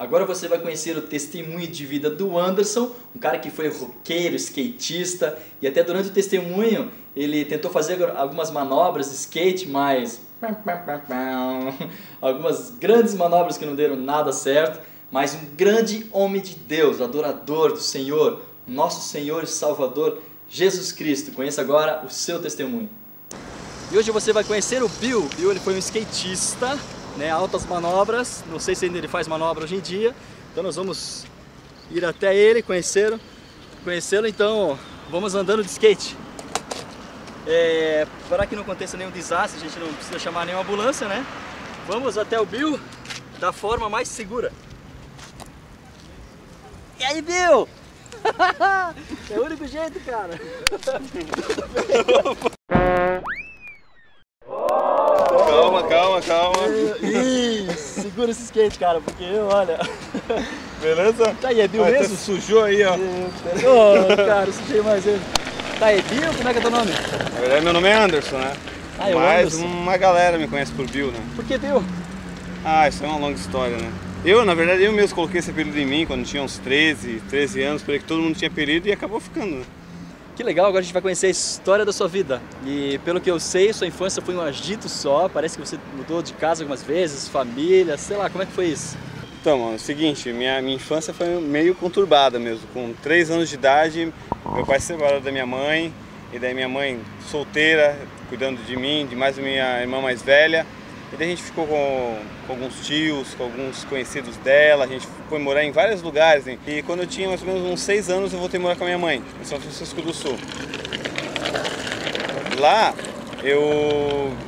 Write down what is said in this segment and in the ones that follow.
Agora você vai conhecer o testemunho de vida do Anderson, um cara que foi roqueiro, skatista, e até durante o testemunho ele tentou fazer algumas manobras de skate, mas algumas grandes manobras que não deram nada certo, mas um grande homem de Deus, adorador do Senhor, nosso Senhor e Salvador Jesus Cristo. Conheça agora o seu testemunho. E hoje você vai conhecer o Bill. Bill, ele foi um skatista, né, altas manobras, não sei se ainda ele faz manobra hoje em dia, então nós vamos ir até ele, conhecê-lo, então vamos andando de skate. Para que não aconteça nenhum desastre, a gente não precisa chamar nenhuma ambulância, né? Vamos até o Bill da forma mais segura. E aí, Bill? É o único jeito, cara. Calma. Segura esse skate, cara, porque olha. Beleza? Tá aí, é Bill mesmo? Sujou aí, ó. Cara, sujei mais ele. Tá aí, Bill? Como é que é teu nome? Na verdade, meu nome é Anderson, né? Ah, Mas Anderson. uma galera me conhece por Bill, né? Por que Bill? Ah, isso é uma longa história, né? Na verdade, eu mesmo coloquei esse apelido em mim quando tinha uns 13 anos, porque todo mundo tinha apelido e acabou ficando, né? Que legal, agora a gente vai conhecer a história da sua vida. E pelo que eu sei, sua infância foi um agito só, parece que você mudou de casa algumas vezes, família, sei lá, como é que foi isso? Então, mano, é o seguinte, minha infância foi meio conturbada mesmo. Com 3 anos de idade, meu pai se separou da minha mãe, e daí minha mãe solteira, cuidando de mim, de mais minha irmã mais velha. E daí a gente ficou com alguns tios, com alguns conhecidos dela, a gente foi morar em vários lugares, hein? E quando eu tinha mais ou menos uns 6 anos, eu voltei a morar com a minha mãe, em São Francisco do Sul. Lá,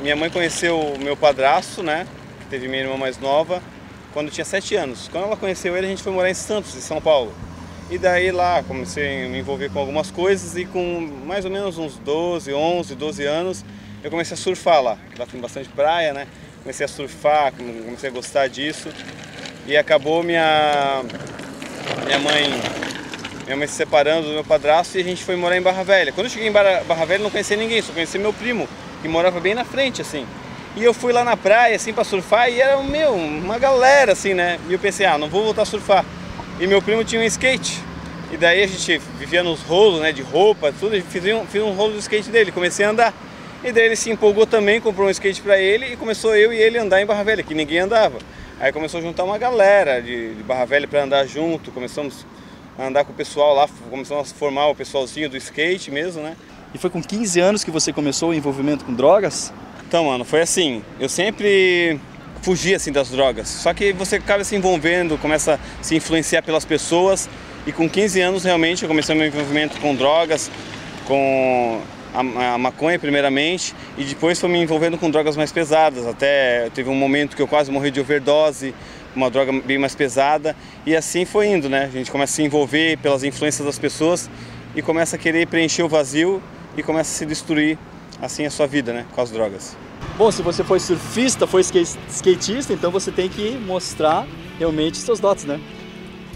minha mãe conheceu o meu padrasto, né? Que teve minha irmã mais nova, quando eu tinha 7 anos. Quando ela conheceu ele, a gente foi morar em Santos, em São Paulo. E daí lá comecei a me envolver com algumas coisas e com mais ou menos uns 11, 12 anos, eu comecei a surfar lá. Lá tem bastante praia, né? Comecei a surfar, comecei a gostar disso e acabou minha mãe se separando do meu padrasto e a gente foi morar em Barra Velha. Quando eu cheguei em Barra Velha, não conhecia ninguém, só conhecia meu primo, que morava bem na frente, assim. E eu fui lá na praia, assim, pra surfar e era, uma galera, assim, né? E eu pensei, não vou voltar a surfar. E meu primo tinha um skate. E daí a gente vivia nos rolos, né, de roupa, tudo, fiz um rolo do skate dele, comecei a andar. E daí ele se empolgou também, comprou um skate pra ele e começou eu e ele a andar em Barra Velha, que ninguém andava. Aí começou a juntar uma galera de Barra Velha pra andar junto, começamos a andar com o pessoal lá, começamos a formar o pessoalzinho do skate mesmo, né? E foi com 15 anos que você começou o envolvimento com drogas? Então, mano, foi assim, eu sempre fugi assim das drogas, só que você acaba se envolvendo, começa a se influenciar pelas pessoas e com 15 anos realmente eu comecei meu envolvimento com drogas, com a maconha primeiramente e depois foi me envolvendo com drogas mais pesadas, até teve um momento que eu quase morri de overdose, uma droga bem mais pesada e assim foi indo, né? A gente começa a se envolver pelas influências das pessoas e começa a querer preencher o vazio e começa a se destruir assim a sua vida, né? Com as drogas. Bom, se você foi surfista, foi skatista, então você tem que mostrar realmente seus dotes, né?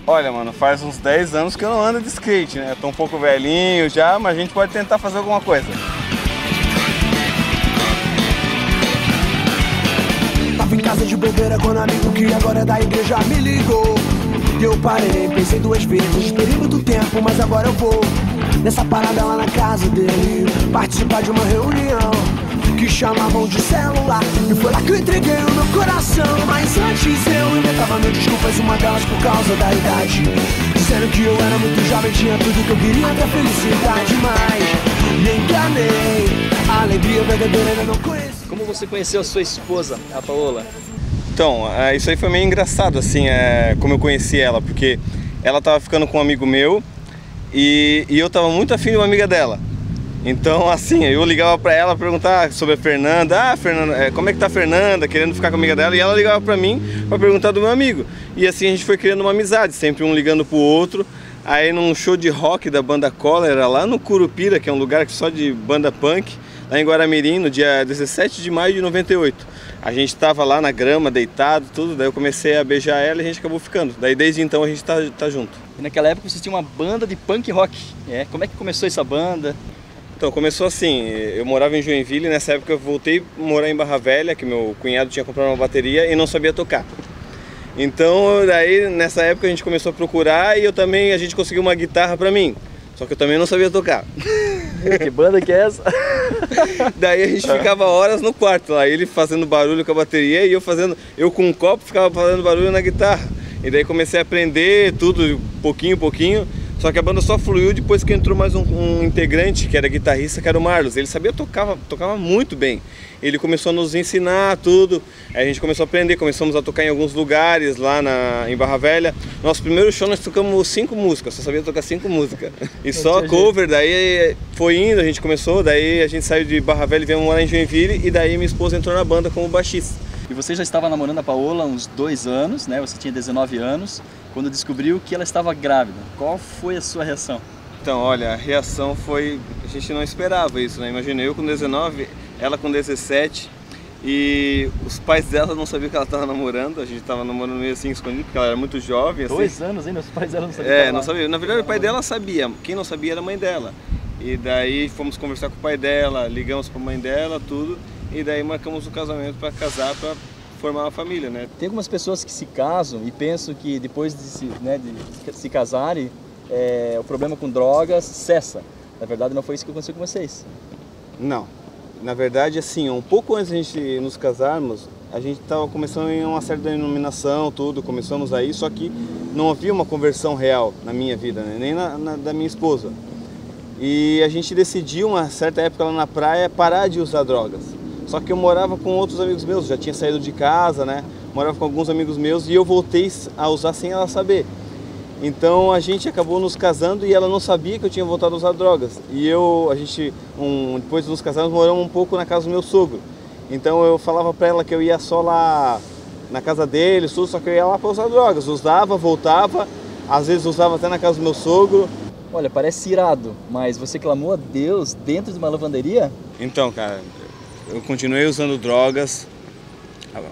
Olha, mano, faz uns 10 anos que eu não ando de skate, né? Eu tô um pouco velhinho já, mas a gente pode tentar fazer alguma coisa. Tava em casa de bobeira quando um amigo que agora é da igreja me ligou. E eu parei, pensei 2 vezes, esperei muito tempo, mas agora eu vou nessa parada lá na casa dele, participar de uma reunião que chamavam de celular. E foi lá que eu entreguei o meu coração. Mas antes eu inventava mil desculpas, uma delas por causa da idade, dizendo que eu era muito jovem, tinha tudo que eu queria, até felicidade. Mas me enganei, a alegria verdadeira ainda não conheci. Como você conheceu a sua esposa, a Paola? Então, isso aí foi meio engraçado, assim, como eu conheci ela, porque ela tava ficando com um amigo meu e eu tava muito afim de uma amiga dela. Então, assim, eu ligava pra ela perguntar sobre a Fernanda. Fernanda, como é que tá a Fernanda? Querendo ficar com a amiga dela. E ela ligava pra mim pra perguntar do meu amigo. E assim a gente foi criando uma amizade, sempre um ligando pro outro. Aí num show de rock da banda Cólera, lá no Curupira, que é um lugar só de banda punk, lá em Guaramirim, no dia 17 de maio de 98. A gente tava lá na grama, deitado, tudo. Daí eu comecei a beijar ela e a gente acabou ficando. Daí desde então a gente tá junto. E naquela época você tinha uma banda de punk rock. Como é que começou essa banda? Então, começou assim, eu morava em Joinville, nessa época eu voltei a morar em Barra Velha, que meu cunhado tinha comprado uma bateria e não sabia tocar. Então, daí, nessa época a gente começou a procurar e a gente conseguiu uma guitarra pra mim. Só que eu também não sabia tocar. Que banda que é essa? Daí a gente ficava horas no quarto lá, ele fazendo barulho com a bateria e eu com um copo ficava fazendo barulho na guitarra. E daí comecei a aprender tudo, pouquinho. Só que a banda só fluiu depois que entrou mais um integrante, que era guitarrista, que era o Marlos. Ele sabia tocava muito bem. Ele começou a nos ensinar tudo, aí a gente começou a aprender, começamos a tocar em alguns lugares lá em Barra Velha. Nosso primeiro show nós tocamos 5 músicas, só sabia tocar 5 músicas. E só cover, daí foi indo, a gente começou, daí a gente saiu de Barra Velha e veio morar em Joinville, e daí minha esposa entrou na banda como baixista. E você já estava namorando a Paola há uns 2 anos, né? Você tinha 19 anos, quando descobriu que ela estava grávida. Qual foi a sua reação? Então, olha, a reação foi... A gente não esperava isso, né? Imagina, eu com 19, ela com 17, e os pais dela não sabiam que ela estava namorando. A gente estava namorando meio assim, escondido, porque ela era muito jovem. 2 anos ainda? Os pais dela não sabiam? Não sabia. Na verdade, o pai dela sabia. Quem não sabia era a mãe dela. E daí fomos conversar com o pai dela, ligamos para a mãe dela, tudo. E daí marcamos o casamento para casar, para formar uma família, né? Tem algumas pessoas que se casam e pensam que depois de se casarem, o problema com drogas cessa. Na verdade, não foi isso que aconteceu com vocês. Não. Na verdade, assim, um pouco antes de a gente nos casarmos, a gente estava começando em uma certa denominação, tudo, começamos aí, só que não havia uma conversão real na minha vida, né? Nem da minha esposa. E a gente decidiu, uma certa época lá na praia, parar de usar drogas. Só que eu morava com outros amigos meus, já tinha saído de casa, né? Morava com alguns amigos meus e eu voltei a usar sem ela saber. Então a gente acabou nos casando e ela não sabia que eu tinha voltado a usar drogas. E depois de nos casarmos, moramos um pouco na casa do meu sogro. Então eu falava pra ela que eu ia só lá na casa deles, tudo, só que eu ia lá pra usar drogas. Usava, voltava, às vezes usava até na casa do meu sogro. Olha, parece irado, mas você clamou a Deus dentro de uma lavanderia? Então, cara, eu continuei usando drogas.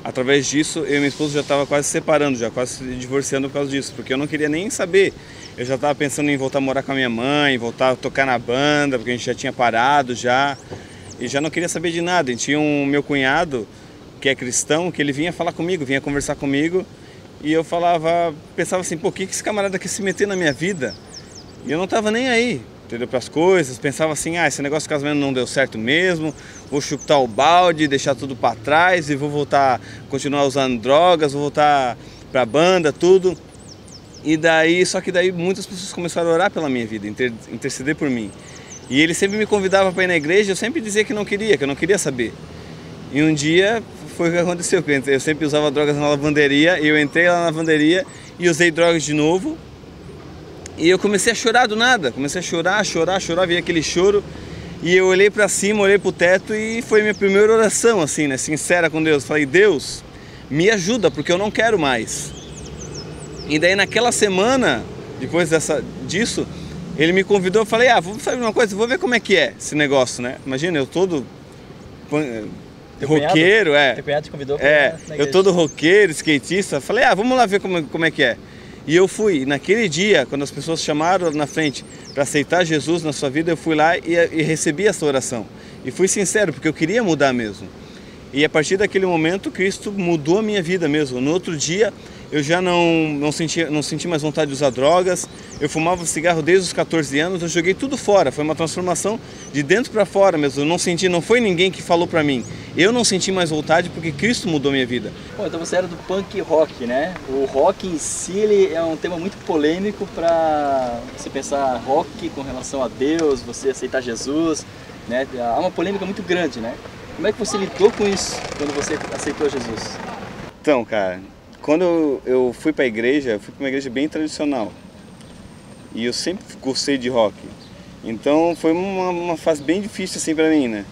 Através disso, eu e minha esposa já estava quase separando, já quase se divorciando por causa disso, porque eu não queria nem saber. Eu já estava pensando em voltar a morar com a minha mãe, voltar a tocar na banda, porque a gente já tinha parado já, e já não queria saber de nada. E tinha meu cunhado, que é cristão, que ele vinha falar comigo, vinha conversar comigo, e eu pensava assim, pô, o que esse camarada quer se meter na minha vida? E eu não estava nem aí, entendeu, para as coisas, pensava assim, esse negócio de casamento não deu certo mesmo, vou chutar o balde, deixar tudo para trás e vou voltar, continuar usando drogas, vou voltar para a banda, tudo. E daí, só que daí muitas pessoas começaram a orar pela minha vida, interceder por mim. E ele sempre me convidava para ir na igreja, eu sempre dizia que eu não queria saber. E um dia foi o que aconteceu, eu sempre usava drogas na lavanderia, e eu entrei lá na lavanderia e usei drogas de novo. E eu comecei a chorar do nada, comecei a chorar, vi aquele choro. E eu olhei para cima, olhei para o teto e foi minha primeira oração, assim, né, sincera com Deus. Falei, Deus, me ajuda, porque eu não quero mais. E daí naquela semana, depois disso, ele me convidou, eu falei, vamos fazer uma coisa, vou ver como é que é esse negócio, né? Imagina, eu todo roqueiro, Teu cunhado te convidou pra ir na igreja. Eu todo roqueiro, skatista, falei, vamos lá ver como é que é. E eu fui, naquele dia, quando as pessoas chamaram na frente para aceitar Jesus na sua vida, eu fui lá e recebi essa oração. E fui sincero, porque eu queria mudar mesmo. E a partir daquele momento, Cristo mudou a minha vida mesmo. No outro dia, eu já não senti mais vontade de usar drogas. Eu fumava cigarro desde os 14 anos, eu joguei tudo fora. Foi uma transformação de dentro para fora mesmo. Eu não foi ninguém que falou para mim. Eu não senti mais vontade porque Cristo mudou minha vida. Bom, então você era do punk rock, né? O rock em si ele é um tema muito polêmico para você pensar rock com relação a Deus, você aceitar Jesus, né? Há uma polêmica muito grande, né? Como é que você lidou com isso quando você aceitou Jesus? Então, cara, quando eu fui para a igreja, eu fui para uma igreja bem tradicional. E eu sempre gostei de rock. Então foi uma fase bem difícil assim para mim, né?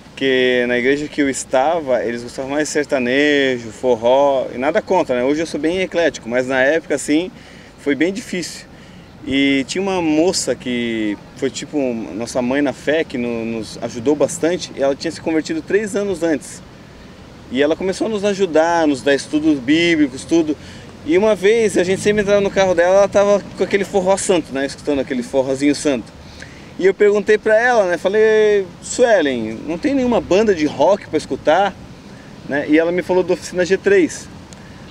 Porque na igreja que eu estava, eles gostavam mais de sertanejo, forró, e nada contra, né? Hoje eu sou bem eclético, mas na época, assim, foi bem difícil. E tinha uma moça que foi tipo nossa mãe na fé, que nos ajudou bastante, e ela tinha se convertido 3 anos antes. E ela começou a nos ajudar, nos dar estudos bíblicos, tudo. E uma vez, a gente sempre entrava no carro dela, ela estava com aquele forró santo, né? Escutando aquele forrozinho santo. E eu perguntei pra ela, né? Falei, Suelen, não tem nenhuma banda de rock pra escutar? Né? E ela me falou da Oficina G3.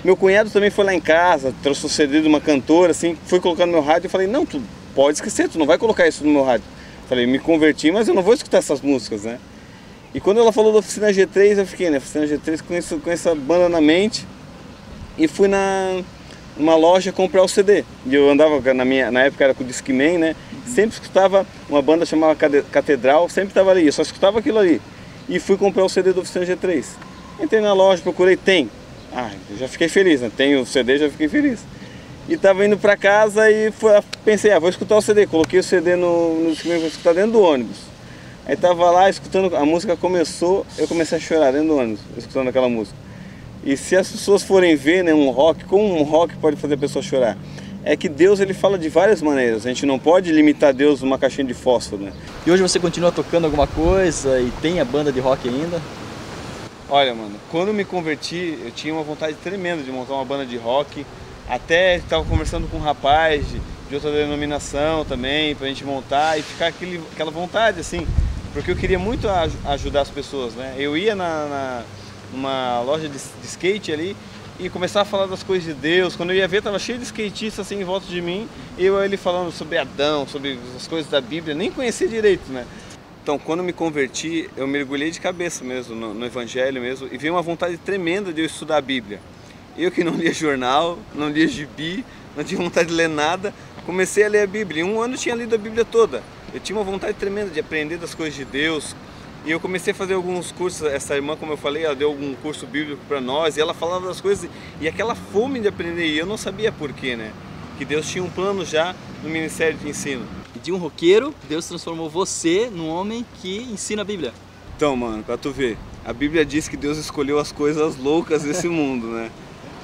Meu cunhado também foi lá em casa, trouxe um CD de uma cantora, assim, foi colocando no meu rádio. Eu falei, não, tu pode esquecer, tu não vai colocar isso no meu rádio. Falei, me converti, mas eu não vou escutar essas músicas, né? E quando ela falou da Oficina G3, eu fiquei, né, Oficina G3 com essa banda na mente. E fui numa loja comprar o CD. E eu andava, na época era com o Discman, né? Sempre escutava uma banda chamada Catedral, sempre estava ali, eu só escutava aquilo ali. E fui comprar o CD do Oficina G3. Entrei na loja, procurei, tem. Eu já fiquei feliz, né? Tem o CD, já fiquei feliz. E tava indo pra casa e pensei, vou escutar o CD. Coloquei o CD no Discman, vou escutar dentro do ônibus. Aí tava lá escutando, a música começou, eu comecei a chorar dentro do ônibus, escutando aquela música. E se as pessoas forem ver, né, um rock, como um rock pode fazer a pessoa chorar? É que Deus, ele fala de várias maneiras, a gente não pode limitar Deus numa caixinha de fósforo, né? E hoje você continua tocando alguma coisa e tem a banda de rock ainda? Olha, mano, quando eu me converti, eu tinha uma vontade tremenda de montar uma banda de rock. Até estava conversando com um rapaz de outra denominação também, pra gente montar e ficar aquela vontade, assim. Porque eu queria muito ajudar as pessoas, né? Eu ia numa loja de skate ali e começava a falar das coisas de Deus. Quando eu ia ver, estava cheio de skatistas assim em volta de mim. Ele falando sobre Adão, sobre as coisas da Bíblia, nem conhecia direito, né? Então, quando eu me converti, eu mergulhei de cabeça mesmo no Evangelho mesmo e veio uma vontade tremenda de eu estudar a Bíblia. Eu que não lia jornal, não lia gibi, não tinha vontade de ler nada, comecei a ler a Bíblia. Em um ano eu tinha lido a Bíblia toda. Eu tinha uma vontade tremenda de aprender das coisas de Deus. E eu comecei a fazer alguns cursos. Essa irmã, como eu falei, ela deu algum curso bíblico para nós. E ela falava das coisas e aquela fome de aprender. E eu não sabia porquê, né? Que Deus tinha um plano já no ministério de ensino. De um roqueiro, Deus transformou você num homem que ensina a Bíblia. Então, mano, pra tu ver, a Bíblia diz que Deus escolheu as coisas loucas desse mundo, né?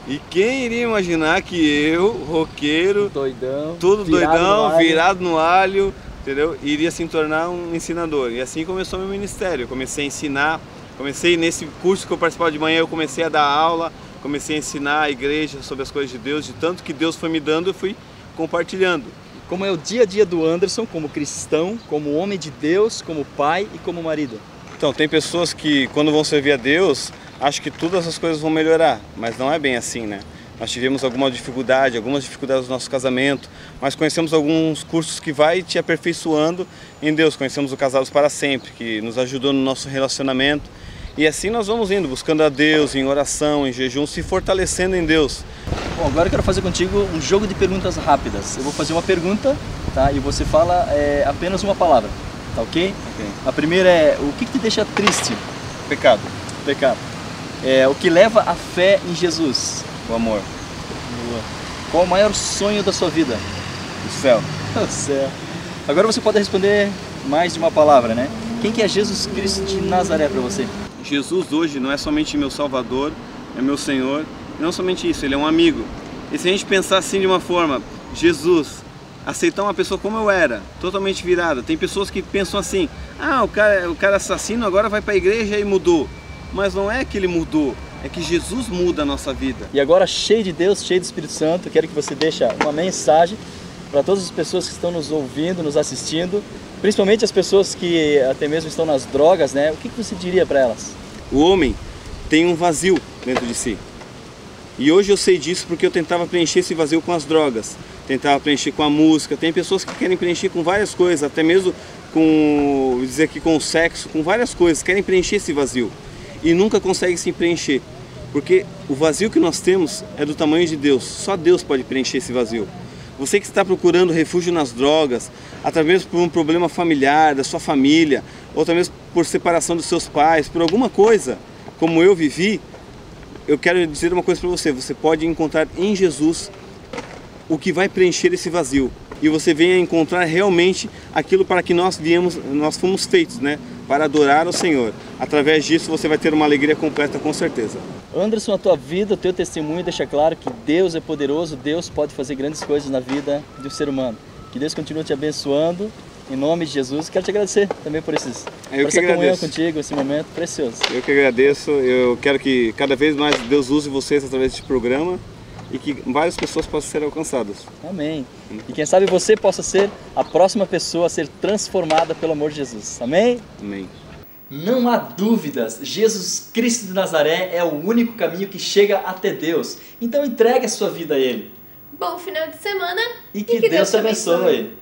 E quem iria imaginar que eu, roqueiro, todo doidão, virado no alho, entendeu? Iria se tornar um ensinador. E assim começou meu ministério. Eu comecei a ensinar, nesse curso que eu participava de manhã, eu comecei a dar aula, comecei a ensinar a igreja sobre as coisas de Deus, de tanto que Deus foi me dando, eu fui compartilhando. Como é o dia a dia do Anderson, como cristão, como homem de Deus, como pai e como marido? Então, tem pessoas que quando vão servir a Deus, acham que todas as coisas vão melhorar, mas não é bem assim, né? Nós tivemos algumas dificuldades no nosso casamento, mas conhecemos alguns cursos que vai te aperfeiçoando em Deus. Conhecemos o Casados para Sempre, que nos ajudou no nosso relacionamento. E assim nós vamos indo, buscando a Deus em oração, em jejum, se fortalecendo em Deus. Bom, agora eu quero fazer contigo um jogo de perguntas rápidas. Eu vou fazer uma pergunta, tá? E você fala apenas uma palavra, tá ok? A primeira é, o que te deixa triste? Pecado. Pecado. O que leva a fé em Jesus? O amor. Qual o maior sonho da sua vida? O céu. O céu. Agora você pode responder mais de uma palavra, né? Quem que é Jesus Cristo de Nazaré para você? Jesus hoje não é somente meu Salvador, é meu Senhor. Não somente isso, Ele é um amigo. E se a gente pensar assim de uma forma, Jesus, aceitar uma pessoa como eu era, totalmente virada. Tem pessoas que pensam assim, o cara assassino agora vai para a igreja e mudou. Mas não é que ele mudou, é que Jesus muda a nossa vida. E agora, cheio de Deus, cheio do Espírito Santo, quero que você deixe uma mensagem para todas as pessoas que estão nos ouvindo, nos assistindo, principalmente as pessoas que até mesmo estão nas drogas, né? O que você diria para elas? O homem tem um vazio dentro de si. E hoje eu sei disso porque eu tentava preencher esse vazio com as drogas, tentava preencher com a música. Tem pessoas que querem preencher com várias coisas, até mesmo com o sexo, com várias coisas, querem preencher esse vazio. E nunca conseguem se preencher, porque o vazio que nós temos é do tamanho de Deus, só Deus pode preencher esse vazio. Você que está procurando refúgio nas drogas, até mesmo por um problema familiar, da sua família, ou até mesmo por separação dos seus pais, por alguma coisa, como eu vivi, eu quero dizer uma coisa para você, você pode encontrar em Jesus o que vai preencher esse vazio. E você venha encontrar realmente aquilo para que nós fomos feitos, né? Para adorar o Senhor. Através disso você vai ter uma alegria completa, com certeza. Anderson, a tua vida, o teu testemunho deixa claro que Deus é poderoso, Deus pode fazer grandes coisas na vida do ser humano. Que Deus continue te abençoando, em nome de Jesus. Quero te agradecer também por essa comunhão contigo, esse momento precioso. Eu que agradeço, eu quero que cada vez mais Deus use vocês através deste programa e que várias pessoas possam ser alcançadas. Amém. E quem sabe você possa ser a próxima pessoa a ser transformada pelo amor de Jesus. Amém? Amém. Não há dúvidas, Jesus Cristo de Nazaré é o único caminho que chega até Deus. Então entregue a sua vida a Ele. Bom final de semana E que Deus te abençoe.